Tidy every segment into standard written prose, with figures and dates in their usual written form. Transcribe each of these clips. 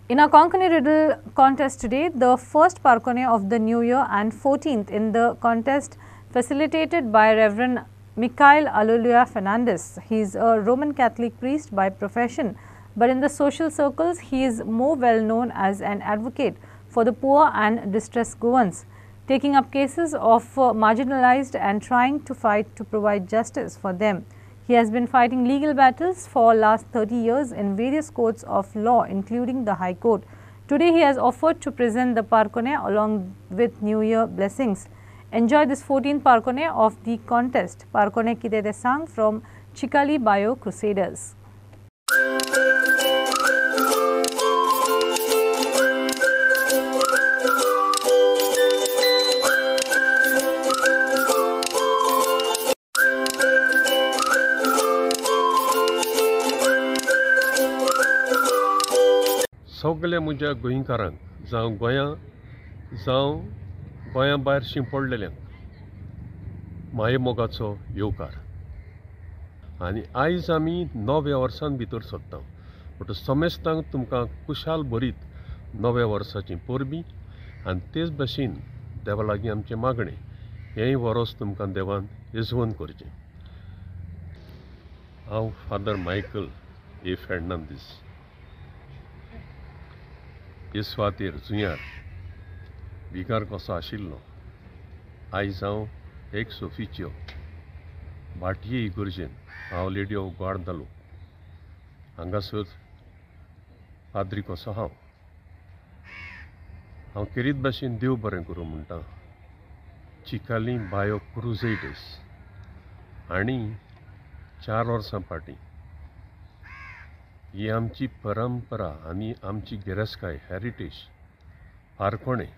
In our Konkani riddle contest today, the first Parkone of the new year and 14th in the contest facilitated by Reverend Mikhail Alulia Fernandez. He is a Roman Catholic priest by profession, but in the social circles he is more well known as an advocate for the poor and distressed Goans, taking up cases of marginalized and trying to fight to provide justice for them. He has been fighting legal battles for last 30 years in various courts of law, including the High Court. Today he has offered to present the Parkone along with New Year blessings. Enjoy this 14th Parkone of the contest. Parkone Kidede Sang from Chikali Bio Crusaders. सगळे म्हज्या गोंयकारांक जावं गोंया भायर शिंपडलेल्यांक मायेमोगाचो येवकार. आनी आयज आमी नव्या वर्सान भितर सरता, बट समेस्तांक तुमकां कुशाल भरीत नव्या वर्साची परबीं आनी तेच भशेन देवा लागीं आमचें मागणें हेंय वरोस तुमकां देवान येजवण करचें. हांव फादर मायकल ए फेर्नांदीस, येसवातेर जुंयार विकार कसो आशिल्लो. आयज हांव एक्स ऑफिशियो भाटये इगर्जेन हांव लेडी ऑफ ग्वाडदालूप हांगासर पाद्री कसो हांव केरीत भाशेन देव बरें करूं म्हणटा. चिकाली बायो क्रुसेडर्स आनी 4 वर्सां फाटीं ही आमची परंपरा आनी आमची गिरेस्तकाय हेरिटेज पारकोणें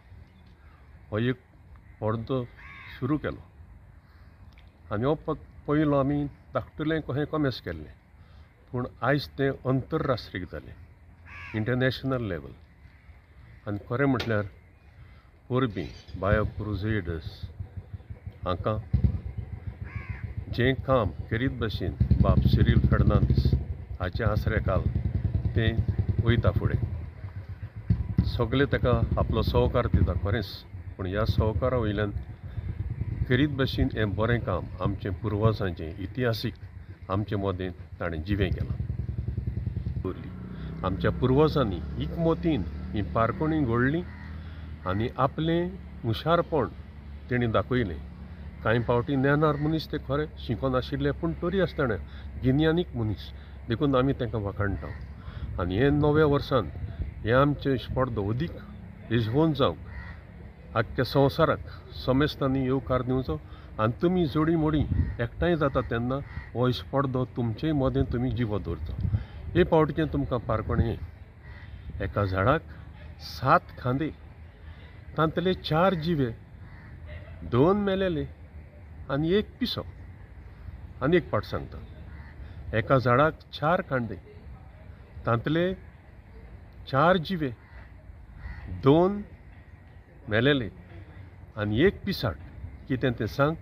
हो एक अर्दो सुरू केलो. आनी हो पयलो आमी धाकटुलें कशें कमेस केल्लें, पूण आयज तें अंतरराष्ट्रीय जालें, इंटरनॅशनल लेवल. आनी खरें म्हटल्यार परबीं बायो क्रुसेडर्स हांकां जें काम केरीत भाशेन बाब सिरील फेर्नांदीस हाचे आसऱ्याखाल तें वयता फुडें. सगळे ताका आपलो सहकार दिता खरेंच, पूण ह्या सहकारा वयल्यान केरीत भाशेन हें बरें काम आमचें पुर्वजांचें इतिहासीक आमचे मदें ताणें जिवें केलां. आमच्या पुर्वजांनी एकमतीन ही पारकोणी घडलीं आनी आपलें हुशारपण तेणी दाखयलें. कांय फावटी ज्ञानार मनीस ते खरें शिकोनाशिल्ले, पूण तरी आसतना गिन्यानीक मनीस देखून आमी तांकां वखाणटा. आनी हे नव्या वर्सान हें आमचें इश्टपड अदीक येजवण जावंक आख्ख्या संवसाराक समेस्तांनी येवकार दिवचो. आनी तुमी जोडी मोडी एकठांय जाता तेन्ना हो इश्टपड तुमचेय मदें तुमी जिवो दवरचो. हे फावटीचें तुमकां पारकोणें एका झाडाक 7 खांदे, तांतले 4 जिवे, 2 मेलेले आनी 1 पिसो. आनी एक पाट सांगता. एका झाडाक 4 खांदे, तांतले 4 जिवे, 2 मेलेले आनी 1 पिसाट. कितें तें सांग.